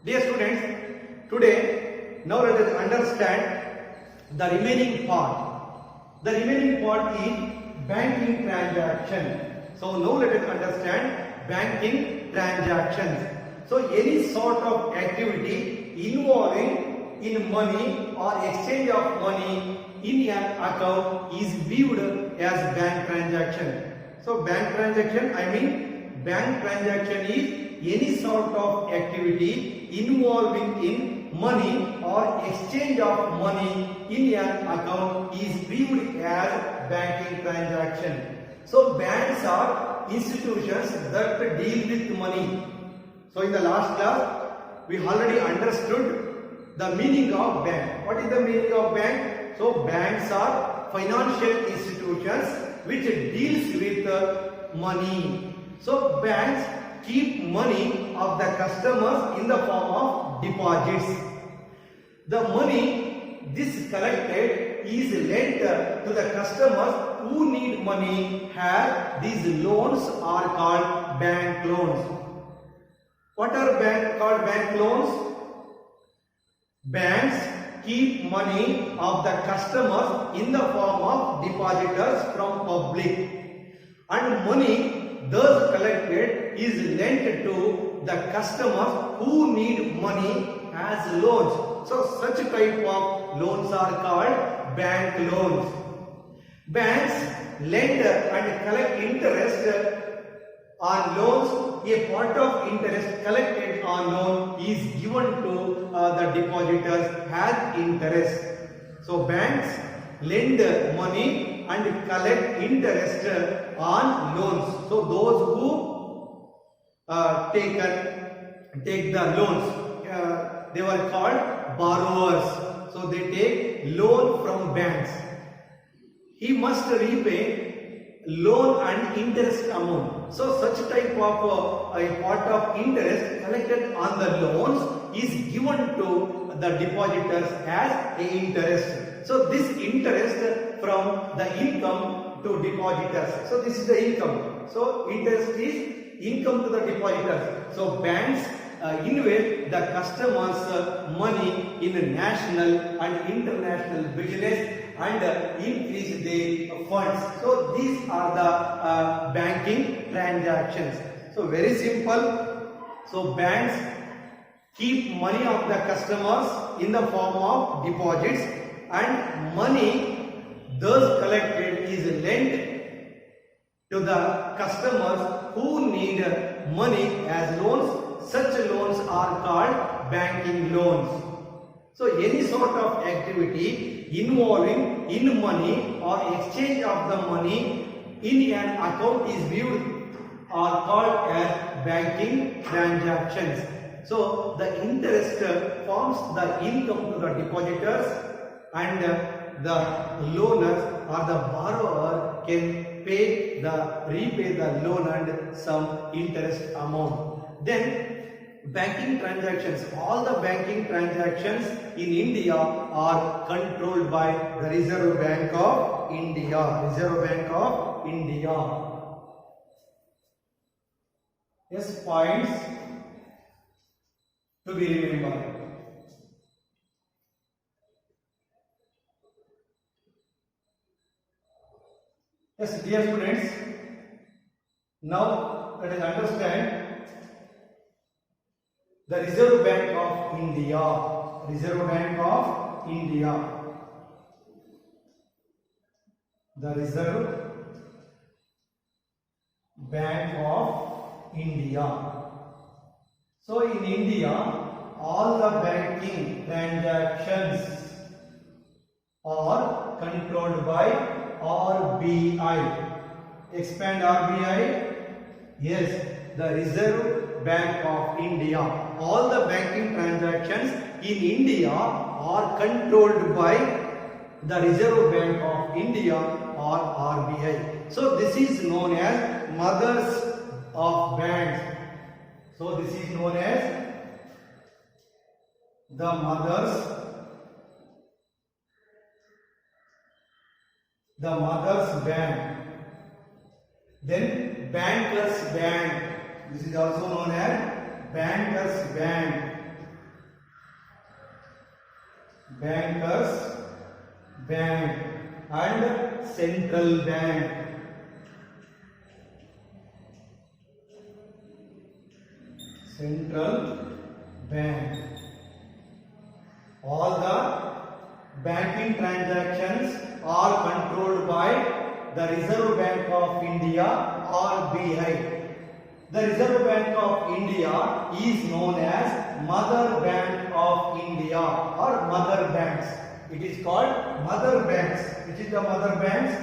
Dear students, today now let us understand the remaining part. The remaining part is banking transaction. So now let us understand banking transactions. So any sort of activity involving in money or exchange of money in an account is viewed as bank transaction. So bank transaction, I mean bank transaction is any sort of activity involving in money or exchange of money in an account is viewed as banking transaction. So banks are institutions that deal with money. So in the last class we already understood the meaning of bank. What is the meaning of bank? So banks are financial institutions which deals with money. So banks keep money of the customers in the form of deposits. The money this collected is lent to the customers who need money, as these loans are called bank loans. What are called bank loans? Banks keep money of the customers in the form of depositors from public, and money thus collected is lent to the customers who need money as loans. So such type of loans are called bank loans. Banks lend and collect interest on loans. A part of interest collected on loan is given to the depositors as interest. So banks lend money and collect interest on loans. So those who take the loans, they were called borrowers. So they take loan from banks. He must repay loan and interest amount. So such type of a part of interest collected on the loans is given to the depositors as a interest. So this interest from the income to depositors. So this is the income. So interest is income to the depositors. So banks invest the customers' money in national and international business and increase the funds. So these are the banking transactions. So very simple. So banks keep money of the customers in the form of deposits, and money thus collected is lent to the customers who need money as loans. Such loans are called banking loans. So any sort of activity involving in money or exchange of the money in an account is viewed or called as banking transactions. So the interest forms the income to the depositors, and the loaners or the borrower can repay the loan and some interest amount. Then banking transactions, all the banking transactions in India are controlled by the Reserve Bank of India. Reserve Bank of India. Yes, points to be remembered. Yes, dear students, now let us understand the Reserve Bank of India. Reserve Bank of India. The Reserve Bank of India. So in India, all the banking transactions are controlled by RBI. Expand RBI. Yes, the Reserve Bank of India. All the banking transactions in India are controlled by the Reserve Bank of India or RBI. So this is known as mothers of banks. So this is known as the mothers bank. Then bankers bank. This is also known as bankers bank. bankers bank, and central bank. Central bank. All the banking transactions are controlled by the Reserve Bank of India, RBI. The Reserve Bank of India is known as Mother Bank of India or Mother Banks. It is called Mother Banks. Which is the Mother Banks?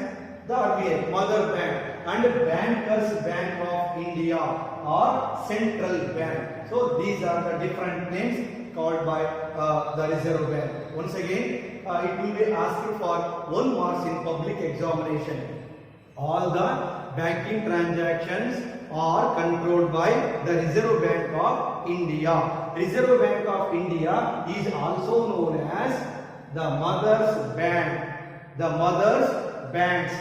The RBI, Mother Bank, and Bankers Bank of India or Central Bank. So these are the different names called by the Reserve Bank. Once again, it will be asked for 1 marks in public examination. All the banking transactions are controlled by the Reserve Bank of India. Reserve Bank of India is also known as the Mother's Bank. The Mother's Banks.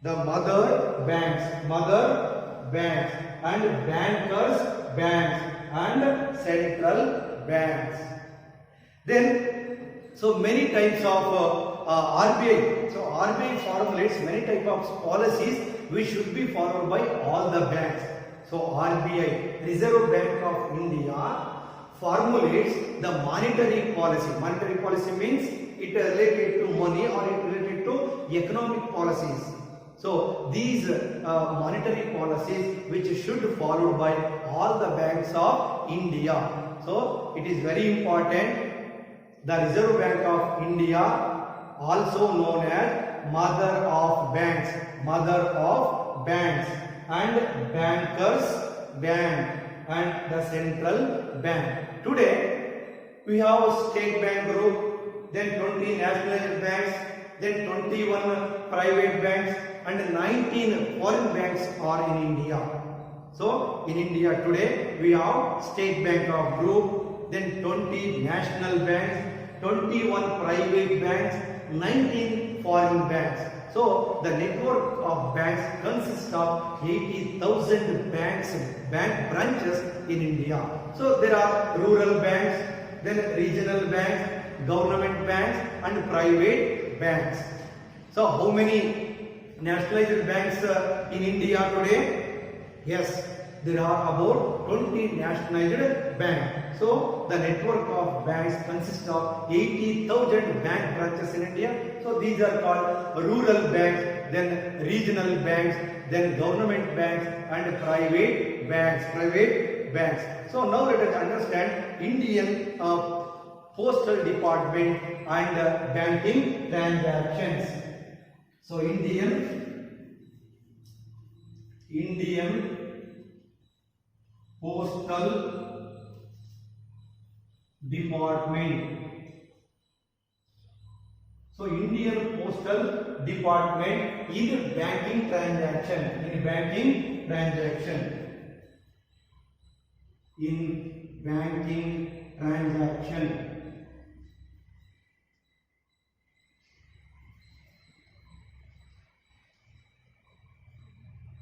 The Mother Banks. Mother Banks. And Bankers Banks. And Central Banks. Then, so many types of RBI. So RBI formulates many types of policies which should be followed by all the banks. So RBI, Reserve Bank of India, formulates the monetary policy. Monetary policy means it related to money or it related to economic policies. So these monetary policies which should be followed by all the banks of India. So it is very important. The Reserve Bank of India, also known as Mother of Banks, Mother of Banks, and Bankers Bank, and the Central Bank. Today we have State Bank Group, then 20 nationalized banks, then 21 private banks, and 19 foreign banks are in India. So in India today we have State Bank of Group, then 20 national banks, 21 private banks, 19 foreign banks. So the network of banks consists of 80,000 bank branches in India. So there are rural banks, then regional banks, government banks, and private banks. So how many nationalized banks in India today? Yes, there are about 20 nationalized banks. So the network of banks consists of 80,000 bank branches in India. So these are called rural banks, then regional banks, then government banks, and private banks. So now let us understand Indian Postal Department and banking transactions. So Indian Postal Department. So Indian Postal Department in banking transaction.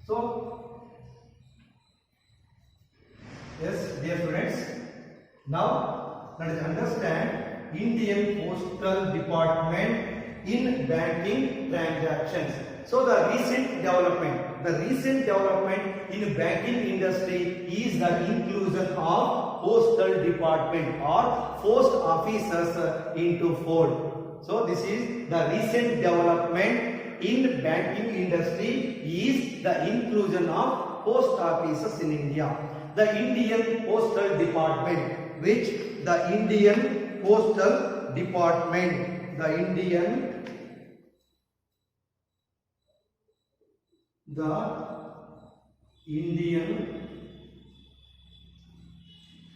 So yes, dear students, now let us understand Indian Postal Department in banking transactions. So the recent development in banking industry is the inclusion of postal department or post officers into fold. So this is the recent development in banking industry is the inclusion of post offices in India. The Indian Postal Department, which the Indian Postal Department, the Indian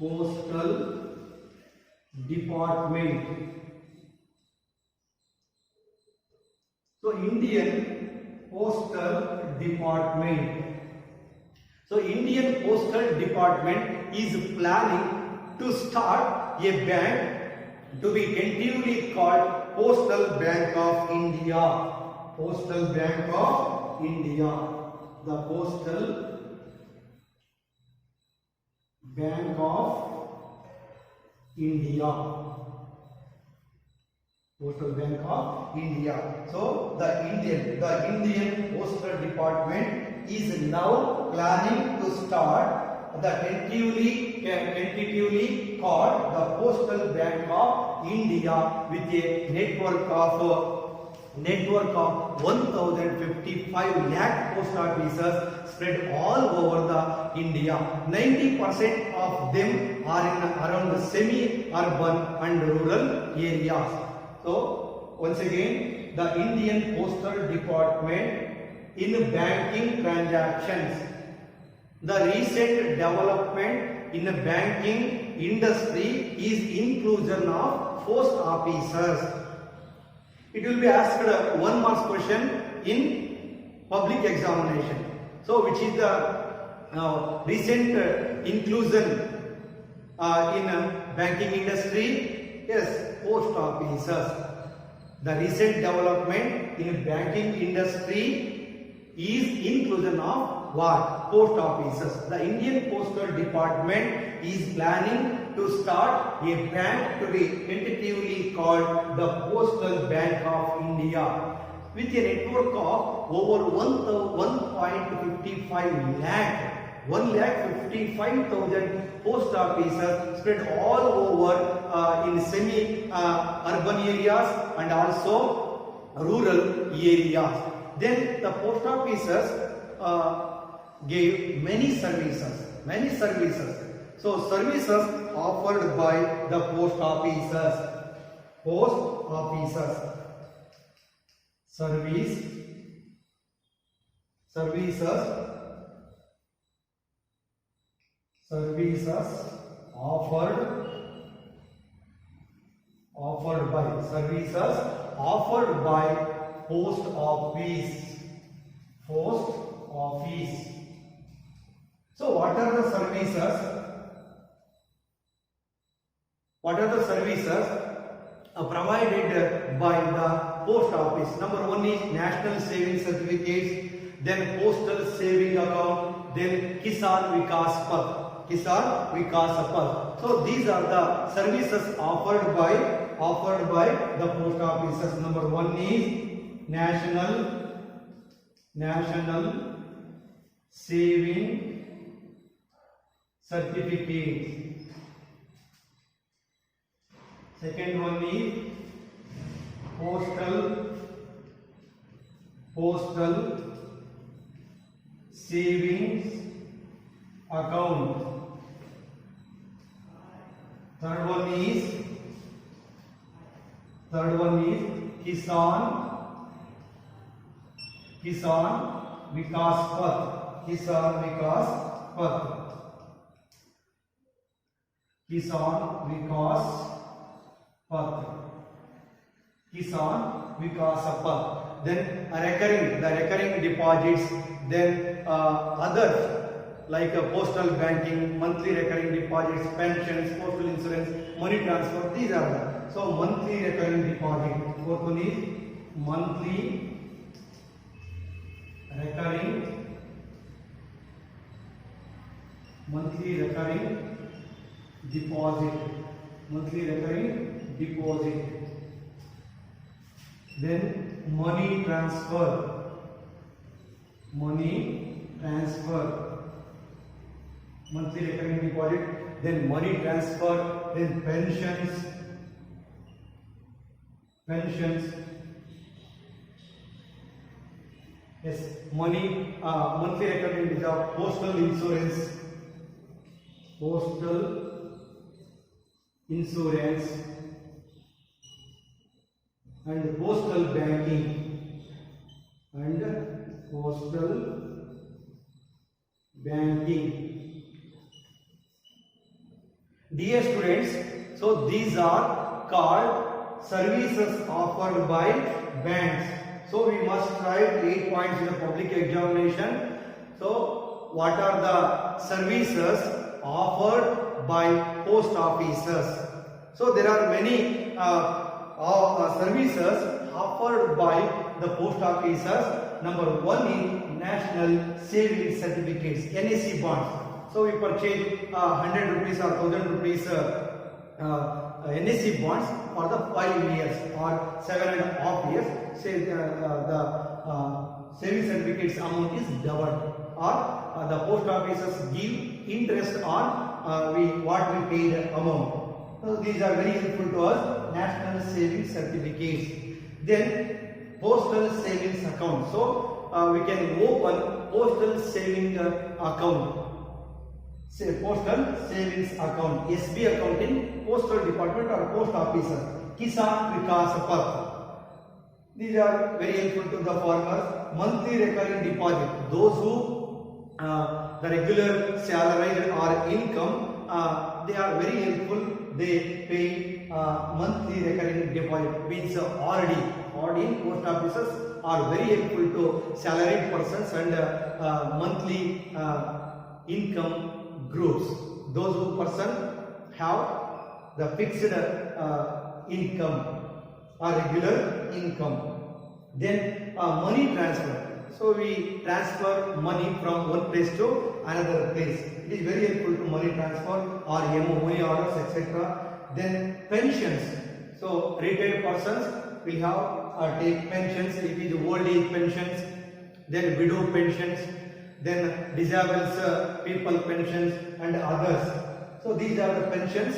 Postal Department. So Indian Postal Department. So Indian Postal Department is planning to start a bank to be tentatively called Postal Bank of India. Postal Bank of India. The Postal Bank of India. Postal Bank of India. So the Indian Postal Department is now planning to start the tentatively called the Postal Bank of India with a network of 1055 lakh post offices spread all over the India. 90% of them are in around the semi-urban and rural areas. So once again, the Indian Postal Department in banking transactions. The recent development in the banking industry is inclusion of post officers. It will be asked one mark question in public examination. So which is the recent inclusion in banking industry? Yes, post officers. The recent development in banking industry is inclusion of what? Post officers. The Indian Postal Department is planning to start a bank to be tentatively called the Postal Bank of India with a network of over 1.55 lakh. 1,55,000 post offices spread all over in semi-urban areas and also rural areas. Then the post offices gave many services. So services offered by the post offices. Services offered by post office. So what are the services? Provided by the post office? Number one is national saving certificates, then postal saving account, then Kisan Vikas Path. So these are the services offered by the post offices. Number one is national saving certificate. Second one is postal savings account. Third one is Kisan Vikas Path. Then the recurring deposits, then others like postal banking, monthly recurring deposits, pensions, postal insurance, money transfer. These are the monthly recurring deposit. Fourth one is monthly recurring deposit. Then money transfer. Monthly recurring deposit, then money transfer, then pensions. Yes, monthly recurring is of postal insurance, and postal banking Dear students, so these are called services offered by banks. So we must write 8 points in the public examination. So what are the services offered by post offices? So there are many services offered by the post offices. Number one is National Savings Certificates, NSC bonds. So we purchase 100 rupees or 1000 rupees NSE bonds for the 5 years or 7.5 years. Say the savings certificates amount is doubled, or the post offices give interest on what we paid amount. So these are very helpful to us. National savings certificates. Then postal savings account. So we can open postal saving account. Say postal savings account, SB account in postal department or post officer. Kisan Vikas Path. These are very helpful to the farmers. Monthly recurring deposit. Those who the regular salary or income, they are very helpful. They pay monthly recurring deposit, means RD in post offices are very helpful to salaried persons and monthly income groups. Those who person have the fixed income or regular income. Then money transfer. So we transfer money from one place to another place. It is very helpful to money transfer or money orders, etc. Then pensions. So retired persons will have take pensions. It is old age pensions. Then widow pensions. Then disabled people pensions and others. So these are the pensions.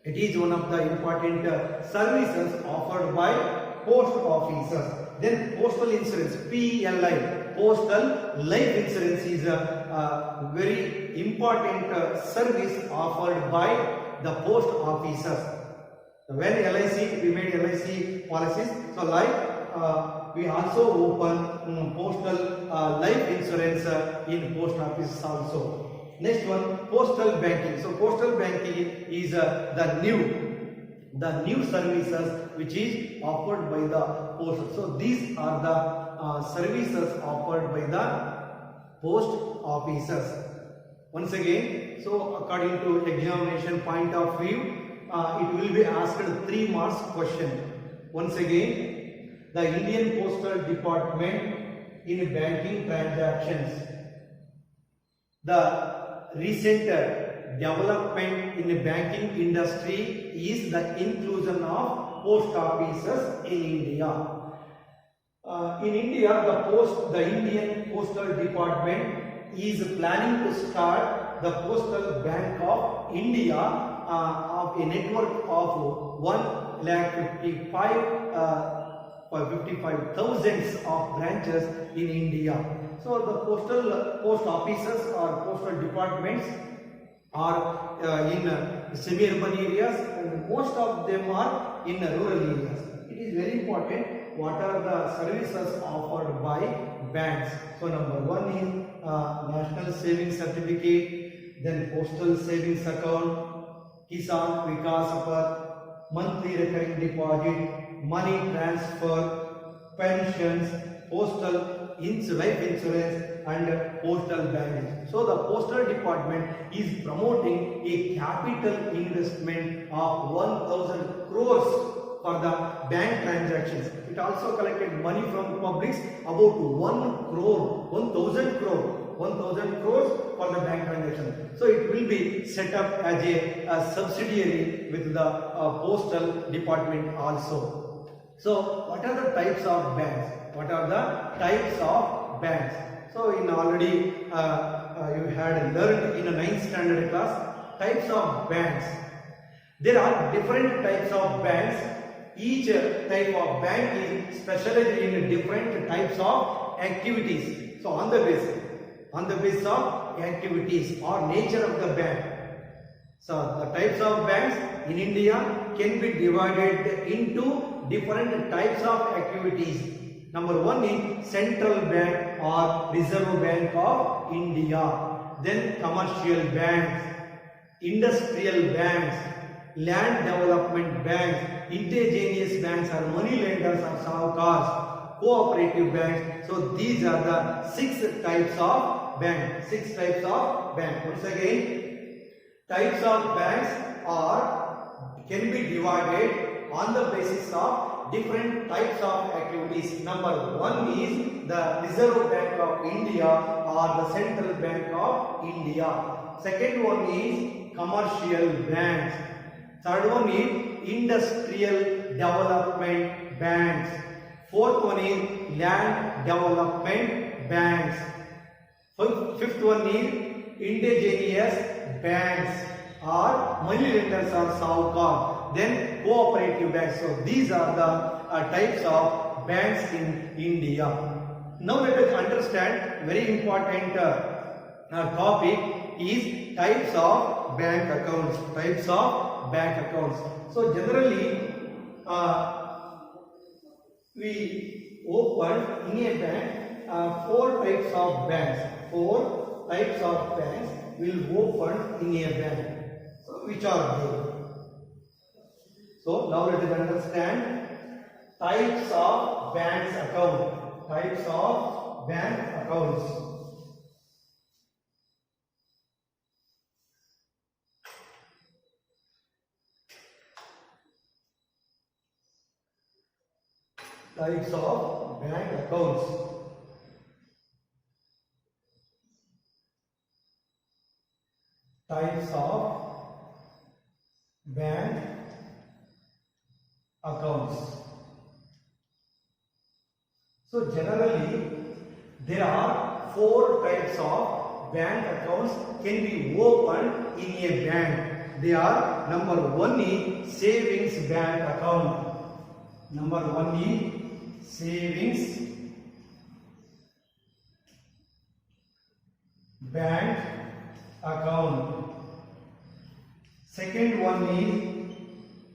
It is one of the important services offered by post officers. Then postal insurance, PLI, postal life insurance is a very important service offered by the post officers. When LIC, we made LIC policies, so like we also open postal life insurance in post office also. Next one, postal banking. So postal banking is the new services which is offered by the post. So these are the services offered by the post officers. Once again, so according to examination point of view, it will be asked 3 marks question. Once again, the Indian Postal Department in banking transactions. The recent development in the banking industry is the inclusion of post offices in India. In India, the Indian Postal Department is planning to start the Postal Bank of India of a network of 1,55,000 of branches in India. So the post offices or postal departments are in semi-urban areas, and most of them are in rural areas. It is very important what are the services offered by banks. So number one is National Savings Certificate, then Postal Savings Account, Kisan Vikas Path, monthly recurring deposit, money transfer, pensions, postal life insurance and postal banking. So the postal department is promoting a capital investment of 1,000 crores for the bank transactions. It also collected money from publics about 1,000 crores for the bank transaction. So it will be set up as a subsidiary with the postal department also. So what are the types of banks? What are the types of banks? So in already you had learned in a 9th standard class types of banks. There are different types of banks. Each type of bank is specialized in different types of activities. So on the basis of activities or nature of the bank. So the types of banks in India can be divided into different types of activities. Number one is Central Bank or Reserve Bank of India. Then commercial banks, industrial banks, land development banks, intermediate banks or money lenders or sahukars, cooperative banks. So these are the 6 types of banks. 6 types of banks. Once again, types of banks can be divided on the basis of different types of activities. Number one is the Reserve Bank of India or the Central Bank of India. Second one is commercial banks. Third one is industrial development banks. Fourth one is land development banks. Fifth one is indigenous banks or money lenders or sahukar. Then cooperative banks. So these are the types of banks in India. Now let us understand very important topic is types of bank accounts. Types of bank accounts. So generally we open in a bank four types of banks. Four types of banks will open in a bank. So which are they? So now let us understand types of banks account. Types of bank accounts. Types of bank accounts. Types of bank accounts. So generally there are four types of bank accounts can be opened in a bank. They are: number one is savings bank account. Number one is savings bank account. Second one is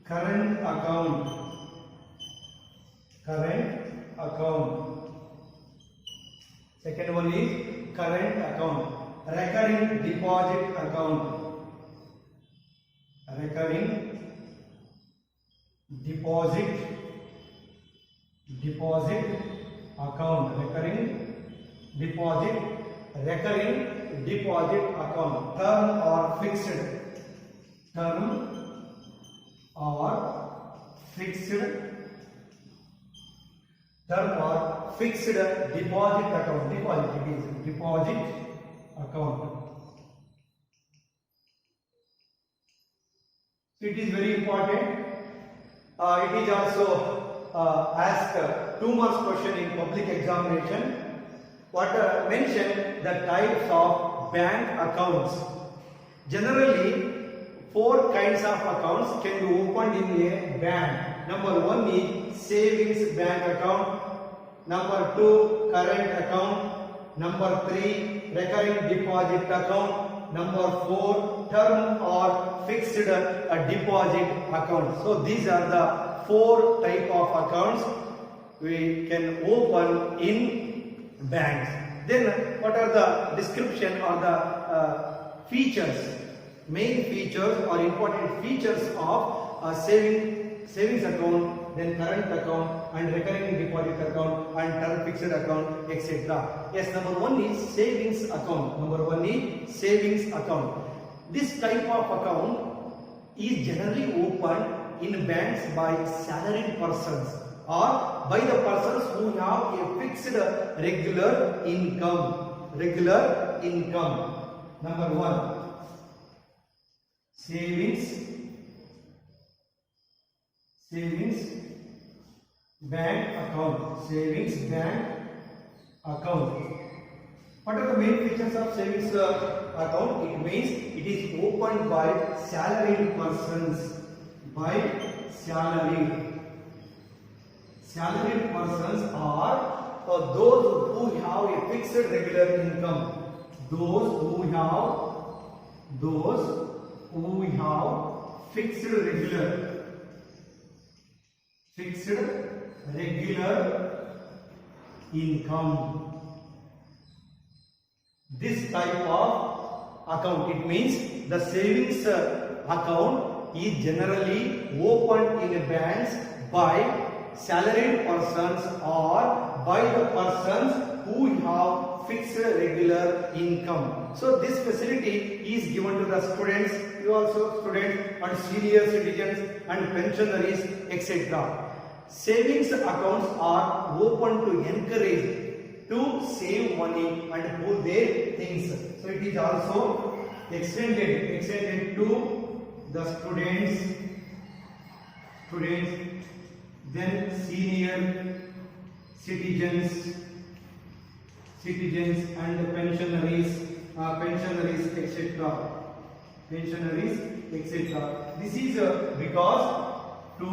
current account. Current account. Second one is current account. Recurring deposit account. Recurring deposit account. Recurring deposit account. Term or fixed. Term or fixed. Term or fixed deposit account. Deposit, it is deposit account. So it is very important. It is also asked 2 marks question in public examination. What mention the types of bank accounts. Generally, 4 kinds of accounts can be opened in a bank. Number 1 is savings bank account. Number 2, current account. Number 3, recurring deposit account. Number 4, term or fixed deposit account. So these are the 4 type of accounts we can open in banks. Then what are the description or the features, main features or important features of a savings account, then current account and recurring deposit account and term fixed account, etc. Yes, number 1 is savings account. Number 1 is savings account. This type of account is generally opened in banks by salaried persons or by the persons who have a fixed regular income. Regular income. Number 1, savings bank account. Savings bank account. What are the main features of savings account? It means it is opened by salaried persons. By salaried persons are those who have a fixed regular income. Those who have fixed regular income. This type of account, it means the savings account is generally opened in banks by salaried persons or by the persons who have fixed regular income. So this facility is given to the students, you also students and senior citizens and pensionaries, etc. Savings accounts are open to encourage to save money and put their things. So it is also extended to the students students, then senior citizens, and pensionaries, etc. Pensionaries, etc. This is because to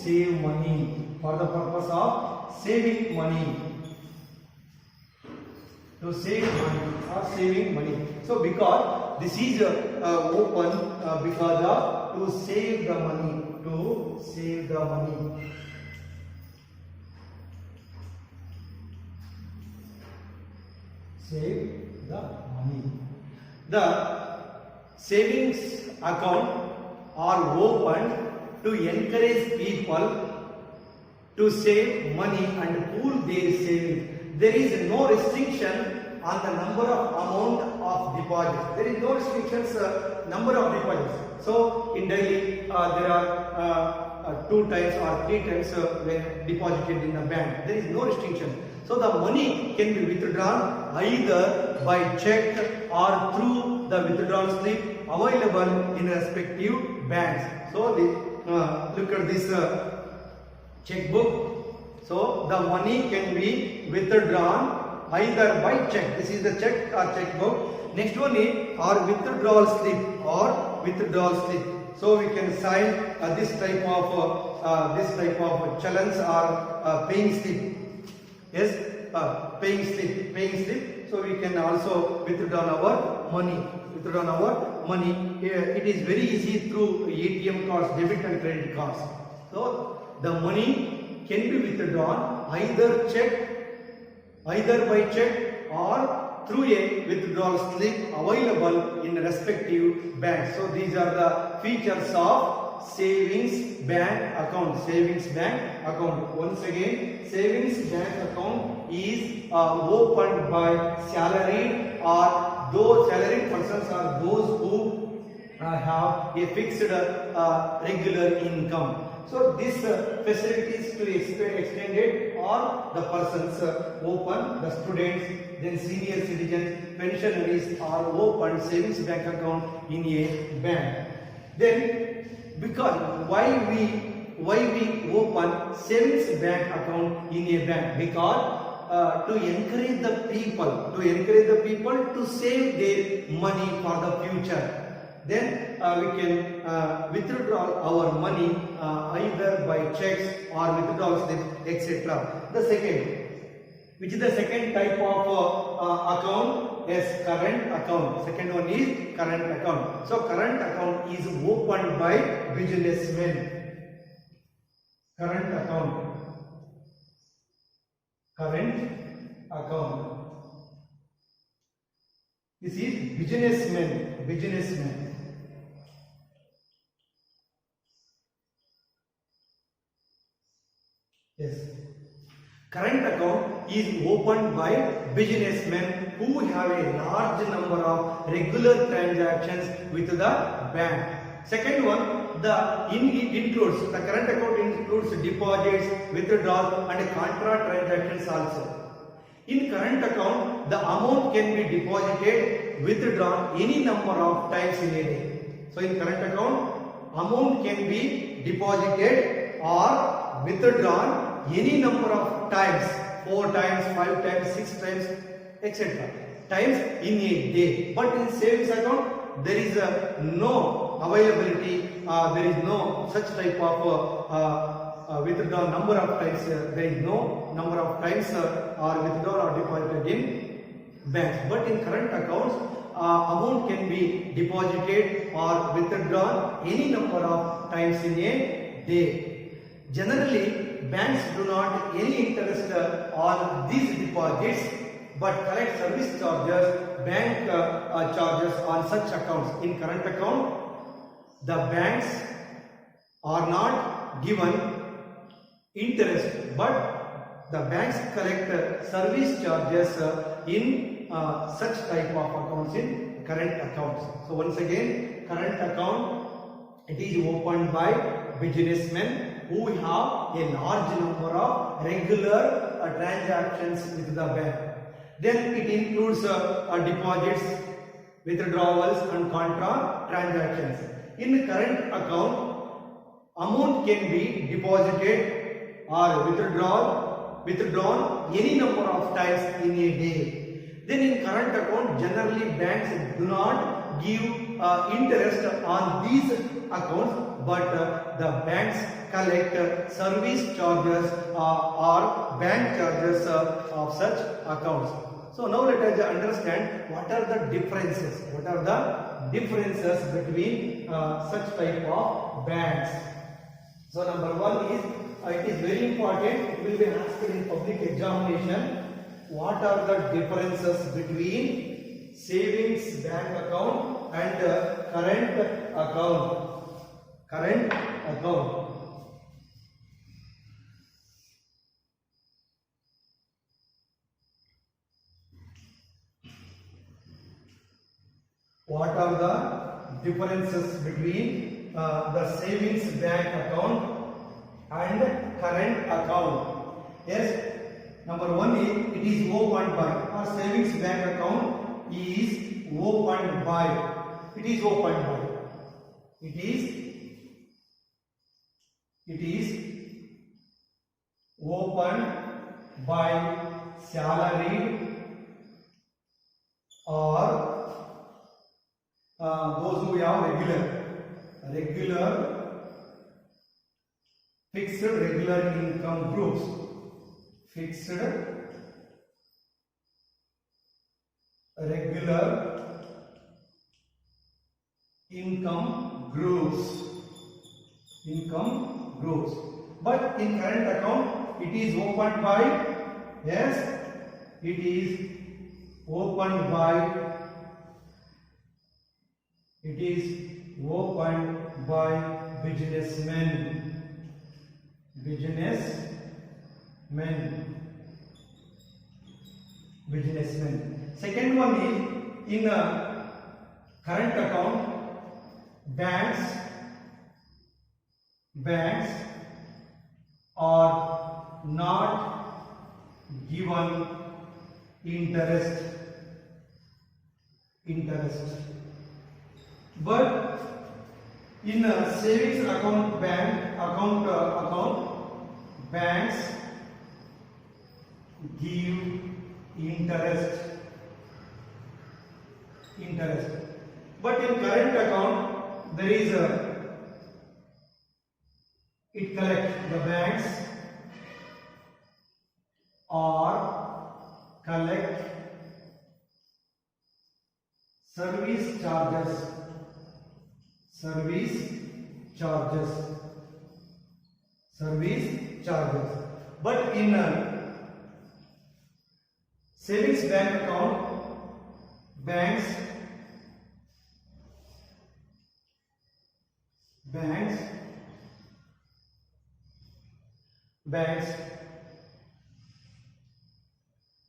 save money, for the purpose of saving money, to save money or saving money. So because this is open because of to save the money, to save the money. Save the money. The savings account are opened to encourage people to save money and pool their savings. There is no restriction on the number of amount of deposits. There is no restrictions number of deposits. So in Delhi there are 2 times or 3 times when deposited in a bank. There is no restriction. So the money can be withdrawn either by check or through the withdrawal slip available in respective banks. So look at this checkbook. So the money can be withdrawn either by check. This is the check or checkbook. Next one is or withdrawal slip. So we can sign this type of challenge or paying slip. Yes, paying slip. So we can also withdraw our money. It is very easy through ATM cards, debit and credit cards. So the money can be withdrawn either by check or through a withdrawal slip available in respective banks. So these are the features of savings bank account. Once again, savings bank account is opened by salaried or those salaried persons are those who have a fixed regular income. So these facilities to extended or the persons open, the students, then senior citizens, pensionaries are open savings bank account in a bank. Then because why we open savings bank account in a bank? Because to encourage the people to save their money for the future. Then we can withdraw our money either by checks or withdrawal slips, etc. Which is the second type of account? Yes, current account. Second one is current account. So current account is opened by businessmen. Current account. This is businessmen. Yes. Current account is opened by businessmen who have a large number of regular transactions with the bank. Second one, the current account includes deposits, withdrawals and contra transactions also. In current account, the amount can be deposited, withdrawn any number of times in a day. So in current account, amount can be deposited or withdrawn any number of times, 4 times, 5 times, 6 times, etc. times in a day. But in savings account, there is no availability, there is no such type of withdraw number of times, there is no number of times or withdrawn or deposited in banks. But in current accounts, amount can be deposited or withdrawn any number of times in a day. Generally, banks do not any interest on these deposits but collect service charges, bank charges on such accounts. In current account, the banks are not given interest, but the banks collect service charges in such type of accounts in current accounts. So once again, current account, it is opened by businessmen who have a large number of regular transactions with the bank. Then it includes deposits, withdrawals and contra transactions. In current account, amount can be deposited or withdrawn any number of times in a day. Then in current account, generally banks do not give interest on these accounts, but the banks collect service charges or bank charges of such accounts. So now let us understand what are the differences. What are the differences between such type of banks? So number one is it is very important. It will be asked in public examination. What are the differences between savings bank account and current account? Current account. What are the differences between the savings bank account and current account? Yes, number one is it is opened by, or savings bank account is opened by. It is opened by. It is opened by salaried or those who have regular fixed regular income groups. Fixed regular income groups. But in current account it is opened by, yes, it is opened by businessmen. Second one is in a current account, banks are not given interest. But in a savings account, banks give interest. But in current account, there is it collects, the banks or collect service charges. But in a savings bank account, banks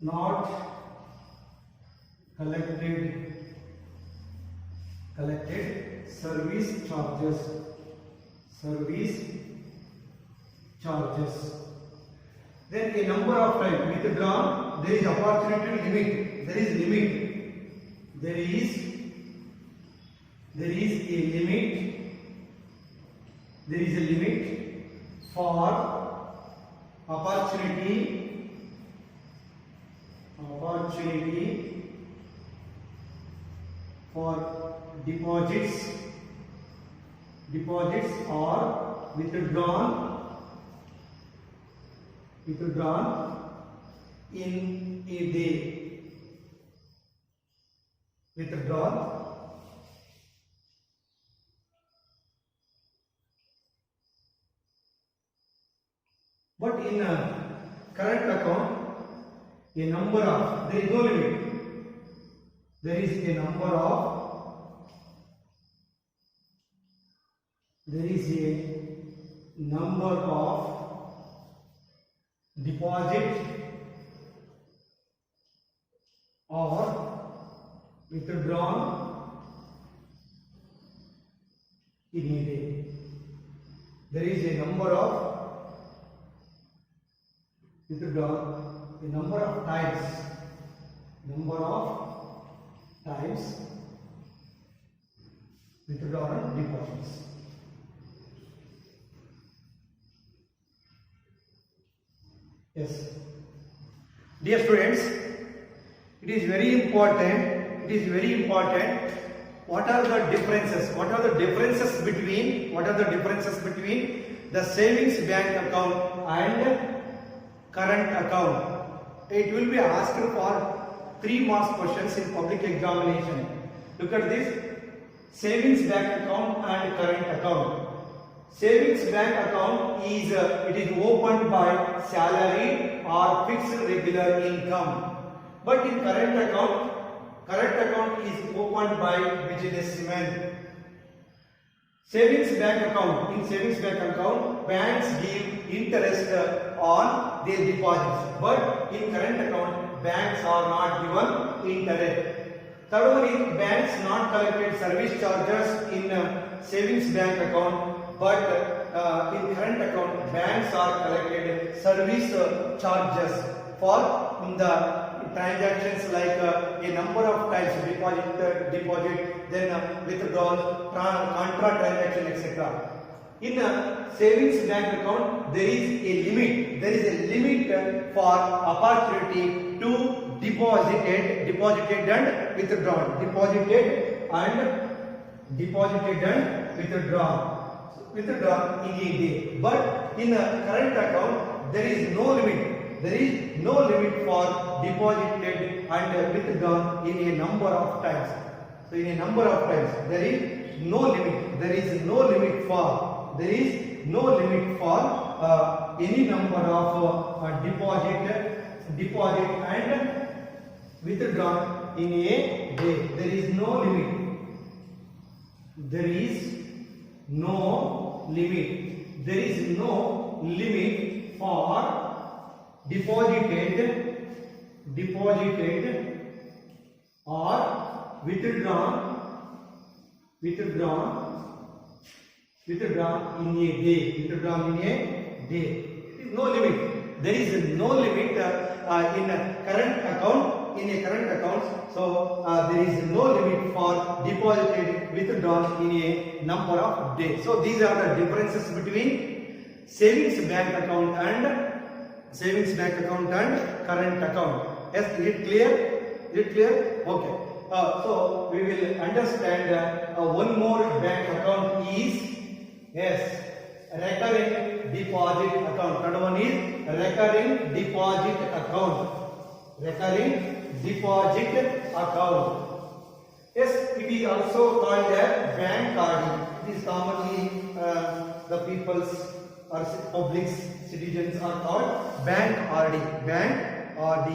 not collected service charges. Then a number of times withdrawn, there is opportunity limit. There is a limit for opportunity for deposits or withdrawn in a day. But in a current account, there is no limit. There is a number of deposit or withdrawn in a day. There is a number of withdrawn, a number of times withdrawn deposits. Yes. Dear students, it is very important. It is very important. What are the differences? What are the differences between? What are the differences between the savings bank account and current account? It will be asked for 3 marks questions in public examination. Look at this: savings bank account and current account. Savings bank account is it is opened by salary or fixed regular income. But in current account is opened by businessmen. Savings bank account. In savings bank account, banks give interest on their deposits. But in current account, banks are not given interest. Third one is banks not collected service charges in savings bank account. But in current account, banks are collected service charges for the transactions like a number of times deposit, then withdrawal, contra transaction, etc. In savings bank account, there is a limit. There is a limit for opportunity to deposited and withdrawn. Deposited and withdrawn. Withdrawn in a day. But in a current account, there is no limit. There is no limit for deposited and withdrawn in a number of times. So in a number of times, there is no limit. There is no limit for. There is no limit for any number of deposit and withdrawn in a day. There is no limit. There is no limit. There is no limit for deposited or withdrawn in a day. Withdrawn in a day. There is no limit. There is no limit in a current account. In a current account, so there is no limit for deposited, withdrawn in a number of days. So these are the differences between savings bank account and current account. Yes, is it clear? Is it clear? Okay. So we will understand one more bank account is recurring deposit account. Third one is recurring deposit account. Recurring deposit account. Yes, it is also called a bank RD. It is commonly the people's or public citizens are called bank RD. Bank RD.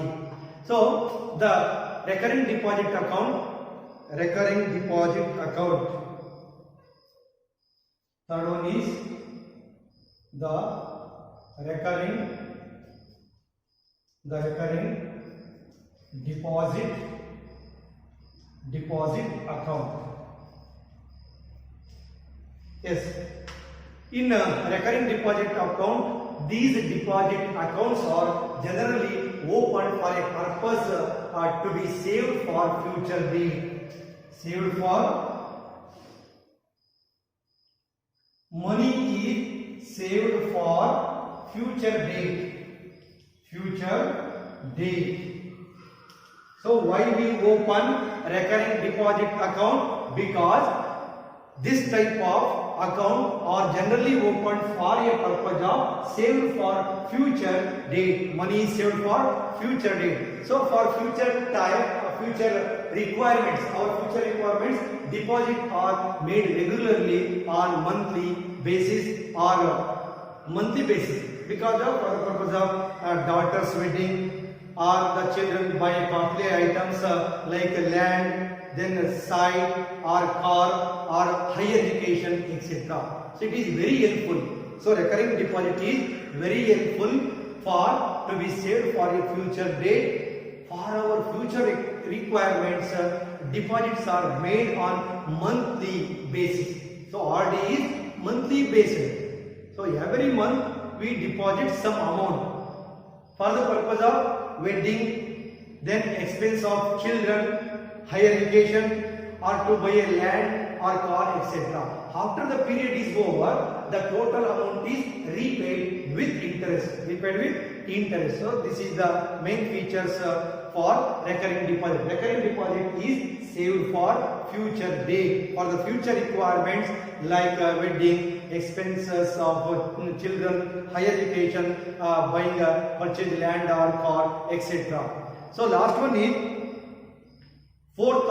So the recurring deposit account. Third one is the recurring deposit account. Yes, in recurring deposit account, these deposit accounts are generally opened for a purpose to be saved for future need. Saved for money is saved for future date. So why we open recurring deposit account? Because this type of account are generally opened for a purpose of saved for future date. Money is saved for future date. So for future time, future requirements, deposit are made regularly on monthly basis because of for the purpose of daughter's wedding, or the children buy costly items like land, then site or car or higher education, etc. So it is very helpful. So recurring deposit is very helpful for to be saved for a future date. For our future requirements, deposits are made on monthly basis. So RD is monthly basis. So every month we deposit some amount for the purpose of wedding, then expense of children, higher education, or to buy a land or car, etc. After the period is over, the total amount is repaid with interest. interest. So this is the main features for recurring deposit. Recurring deposit is saved for future day, for the future requirements like wedding, expenses of children, higher education, buying purchase land or car, etc. So last one is fourth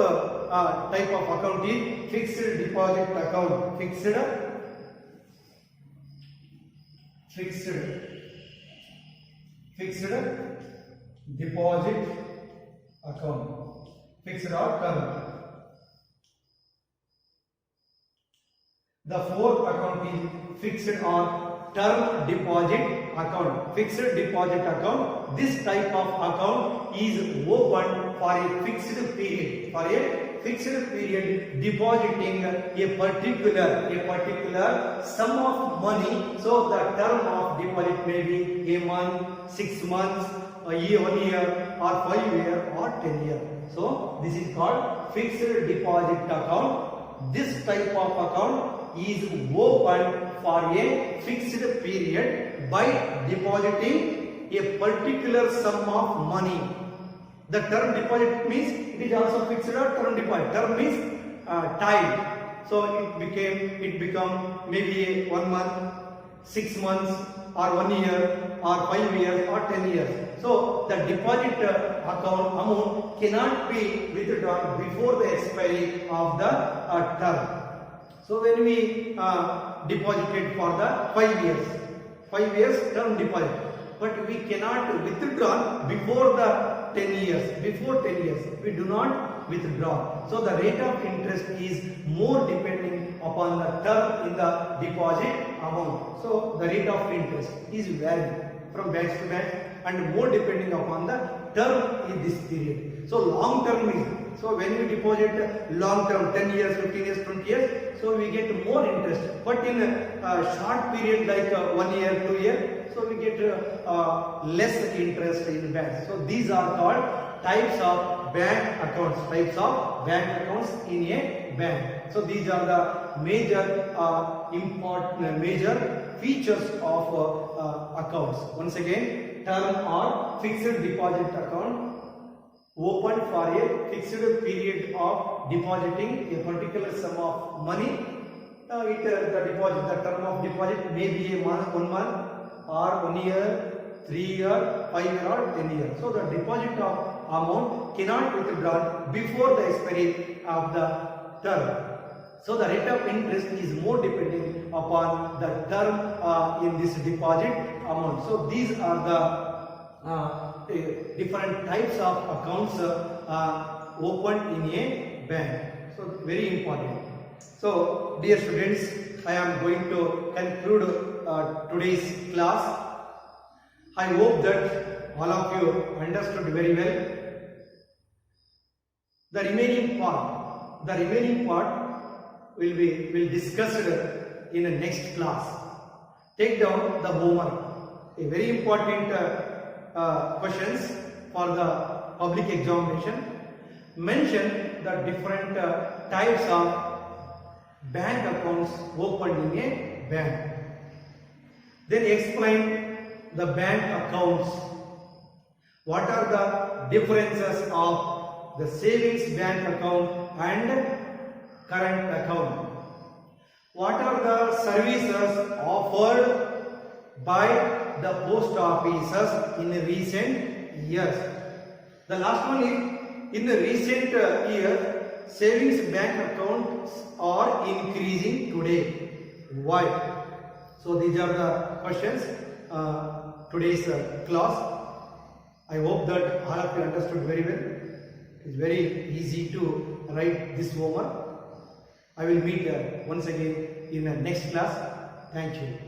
type of account is fixed deposit account. Fixed deposit account. Fixed or term. The fourth account is fixed or term deposit account. Fixed deposit account. This type of account is opened for a fixed period. For a fixed period, depositing a particular sum of money. So the term of deposit may be a month, 6 months, a year, 1 year, or 5 years, or 10 years. So this is called fixed deposit account. This type of account is opened for a fixed period by depositing a particular sum of money. The term deposit means it is also fixed or term deposit. Term means time. So it become maybe 1 month, 6 months, or 1 year, or 5 years, or 10 years. So the deposit account amount cannot be withdrawn before the expiry of the term. So when we deposited for the 5 years term deposit, but we cannot withdraw before the 10 years. Before 10 years, we do not withdraw. So the rate of interest is more depending upon the term in the deposit amount. So the rate of interest is varied from bank to bank and more depending upon the term in this period. So long term is, so when we deposit long term 10 years, 15 years, 20 years, so we get more interest. But in a short period like 1 year, 2 years, so we get less interest in banks. So these are called types of bank accounts. Types of bank accounts in a bank. So these are the major features of accounts. Once again, term or fixed deposit account opened for a fixed period of depositing a particular sum of money. The term of deposit may be a month, 1 month, or 1 year, 3 year, 5 year, or 10 years. So the deposit of amount cannot be withdrawn before the expiry of the term. So the rate of interest is more depending upon the term in this deposit amount. So these are the different types of accounts opened in a bank. So very important. So dear students, I am going to conclude today's class. I hope that all of you understood very well. The remaining part will be discussed in the next class. Take down the homework. A very important questions for the public examination. Mention the different types of bank accounts opened in a bank. Then explain the bank accounts. What are the differences of the savings bank account and current account? What are the services offered by the post offices in recent years? The last one is, in the recent years, savings bank accounts are increasing today. Why? So these are the questions today's class. I hope that all of you understood very well. It is very easy to write this homework. I will meet once again in the next class. Thank you.